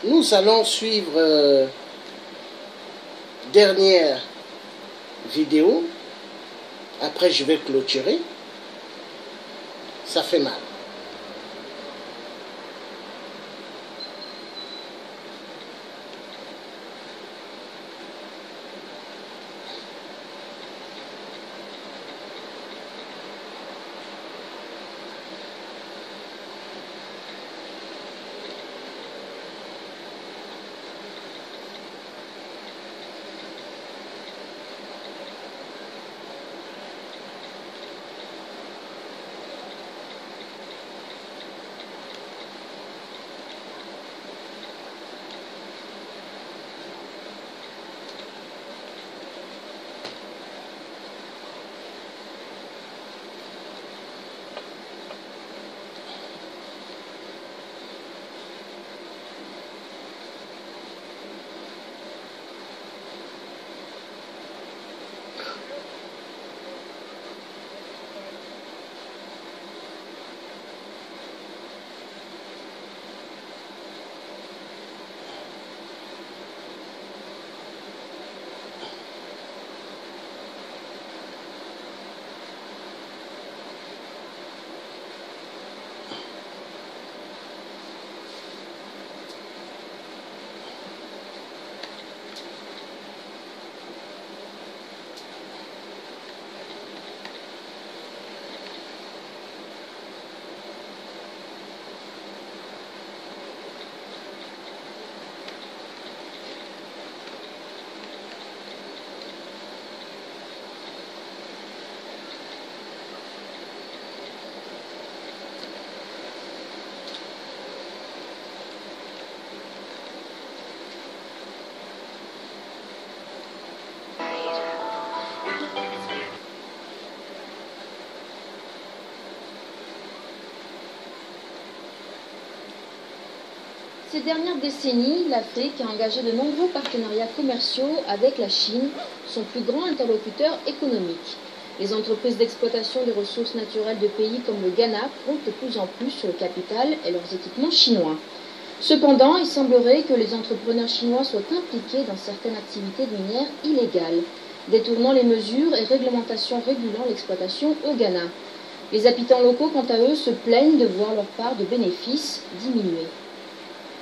Nous allons suivre dernière vidéo. Après, je vais clôturer. Ça fait mal. Ces dernières décennies, l'Afrique a engagé de nombreux partenariats commerciaux avec la Chine, son plus grand interlocuteur économique. Les entreprises d'exploitation des ressources naturelles de pays comme le Ghana comptent de plus en plus sur le capital et leurs équipements chinois. Cependant, il semblerait que les entrepreneurs chinois soient impliqués dans certaines activités minières illégales, détournant les mesures et réglementations régulant l'exploitation au Ghana. Les habitants locaux, quant à eux, se plaignent de voir leur part de bénéfices diminuer.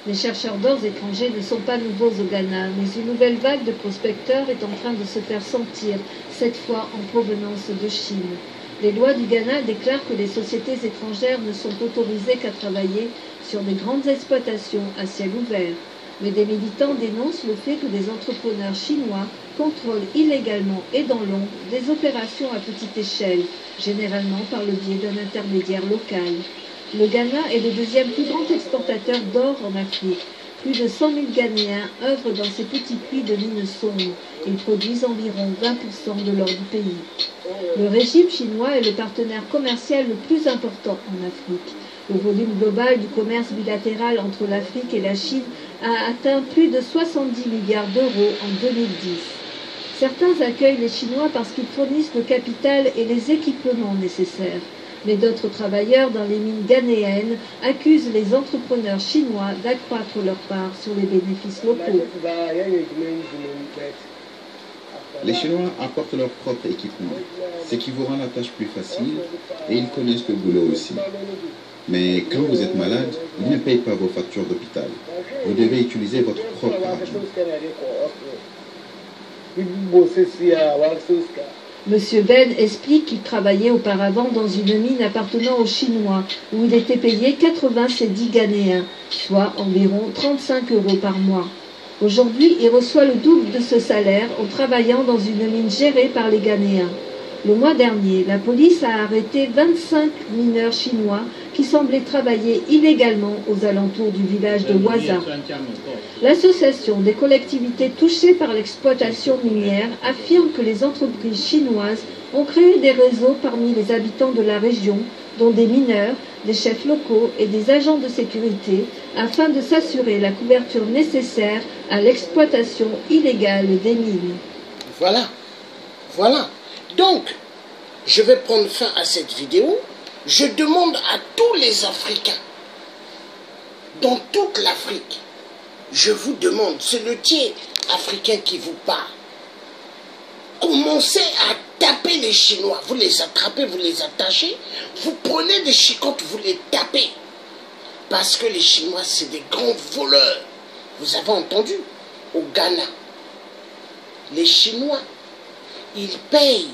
Les chercheurs d'or étrangers ne sont pas nouveaux au Ghana, mais une nouvelle vague de prospecteurs est en train de se faire sentir, cette fois en provenance de Chine. Les lois du Ghana déclarent que les sociétés étrangères ne sont autorisées qu'à travailler sur des grandes exploitations à ciel ouvert. Mais des militants dénoncent le fait que des entrepreneurs chinois contrôlent illégalement et dans l'ombre des opérations à petite échelle, généralement par le biais d'un intermédiaire local. Le Ghana est le deuxième plus grand exportateur d'or en Afrique. Plus de 100 000 Ghanéens œuvrent dans ces petits puits de mines sombres. Ils produisent environ 20% de l'or du pays. Le régime chinois est le partenaire commercial le plus important en Afrique. Le volume global du commerce bilatéral entre l'Afrique et la Chine a atteint plus de 70 milliards d'euros en 2010. Certains accueillent les Chinois parce qu'ils fournissent le capital et les équipements nécessaires. Mais d'autres travailleurs dans les mines ghanéennes accusent les entrepreneurs chinois d'accroître leur part sur les bénéfices locaux. Les Chinois apportent leur propre équipement, ce qui vous rend la tâche plus facile, et ils connaissent le boulot aussi. Mais quand vous êtes malade, ils ne payent pas vos factures d'hôpital. Vous devez utiliser votre propre argent. Monsieur Ben explique qu'il travaillait auparavant dans une mine appartenant aux Chinois, où il était payé 80 cédis ghanéens, soit environ 35 € par mois. Aujourd'hui, il reçoit le double de ce salaire en travaillant dans une mine gérée par les Ghanéens. Le mois dernier, la police a arrêté 25 mineurs chinois qui semblaient travailler illégalement aux alentours du village de Waza. L'association des collectivités touchées par l'exploitation minière affirme que les entreprises chinoises ont créé des réseaux parmi les habitants de la région, dont des mineurs, des chefs locaux et des agents de sécurité, afin de s'assurer la couverture nécessaire à l'exploitation illégale des mines. Voilà. Donc, je vais prendre fin à cette vidéo. Je demande à tous les Africains, dans toute l'Afrique, je vous demande, c'est le tiers africain qui vous parle. Commencez à taper les Chinois. Vous les attrapez, vous les attachez. Vous prenez des chicottes, vous les tapez. Parce que les Chinois, c'est des grands voleurs. Vous avez entendu? Au Ghana, les Chinois, ils payent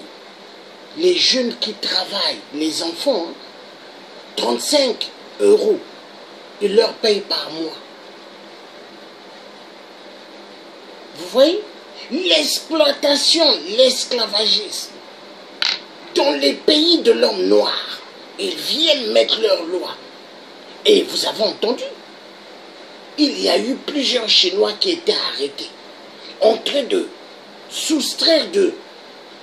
les jeunes qui travaillent, les enfants, 35 €. Ils leur payent par mois. Vous voyez? L'exploitation, l'esclavagisme. Dans les pays de l'homme noir, ils viennent mettre leurs lois. Et vous avez entendu, il y a eu plusieurs Chinois qui étaient arrêtés, en train de soustraire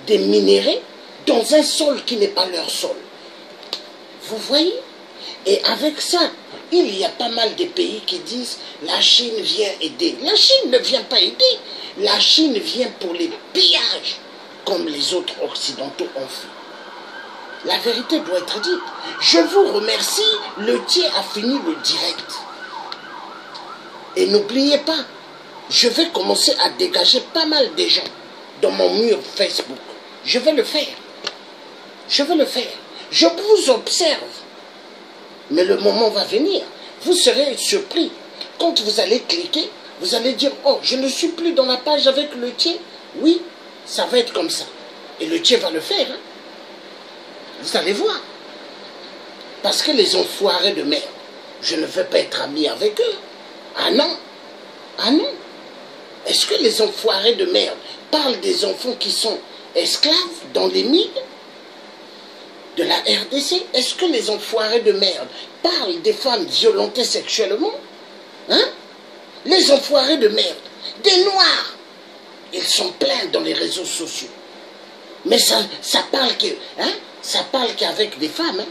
des minéraux dans un sol qui n'est pas leur sol. Vous voyez? Et avec ça, il y a pas mal de pays qui disent la Chine vient aider. La Chine ne vient pas aider. La Chine vient pour les pillages, comme les autres occidentaux ont fait. La vérité doit être dite. Je vous remercie, le tien a fini le direct. Et n'oubliez pas, je vais commencer à dégager pas mal de gens dans mon mur Facebook. Je vais le faire. Je vais le faire. Je vous observe. Mais le moment va venir. Vous serez surpris. Quand vous allez cliquer, vous allez dire, oh, je ne suis plus dans la page avec le tien. Oui, ça va être comme ça. Et le tien va le faire. Hein? Vous allez voir. Parce que les enfoirés de merde, je ne veux pas être ami avec eux. Ah non. Ah non. Est-ce que les enfoirés de merde parlent des enfants qui sont esclaves dans les mines de la RDC? Est-ce que les enfoirés de merde parlent des femmes violentées sexuellement? Hein? Les enfoirés de merde, des noirs, ils sont pleins dans les réseaux sociaux. Mais ça parle que, hein? Ça parle qu'avec des femmes, hein?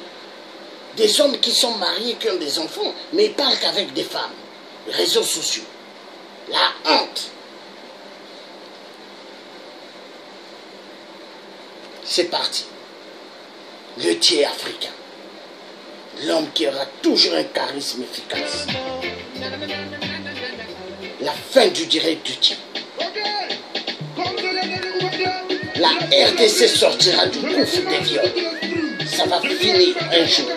Des hommes qui sont mariés, qui ont des enfants, mais ils parlent qu'avec des femmes. Réseaux sociaux. La honte. C'est parti. Le tiers africain. L'homme qui aura toujours un charisme efficace. La fin du direct du tiers. La RDC sortira du gouffre des viols. Ça va finir un jour.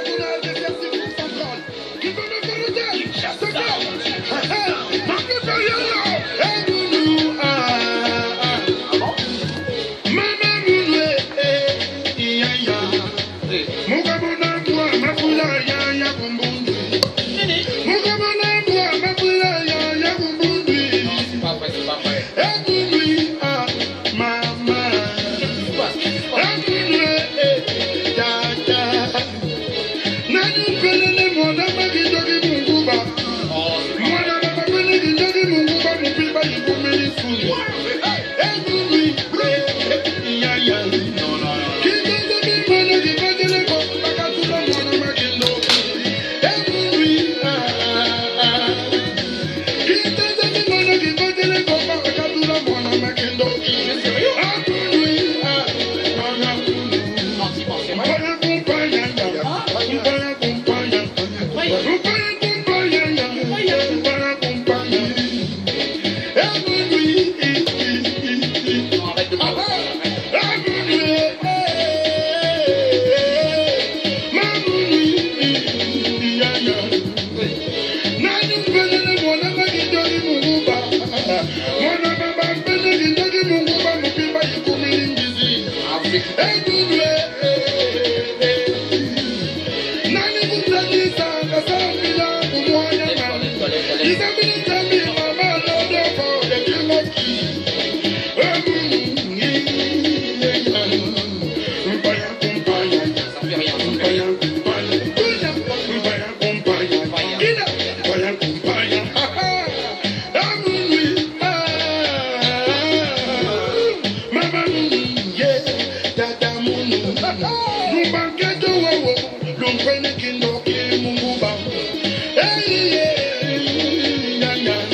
Don't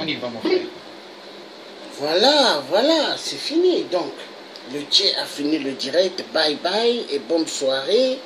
y va, mon frère. Voilà, c'est fini. Donc, le Tché a fini le direct. Bye bye et bonne soirée.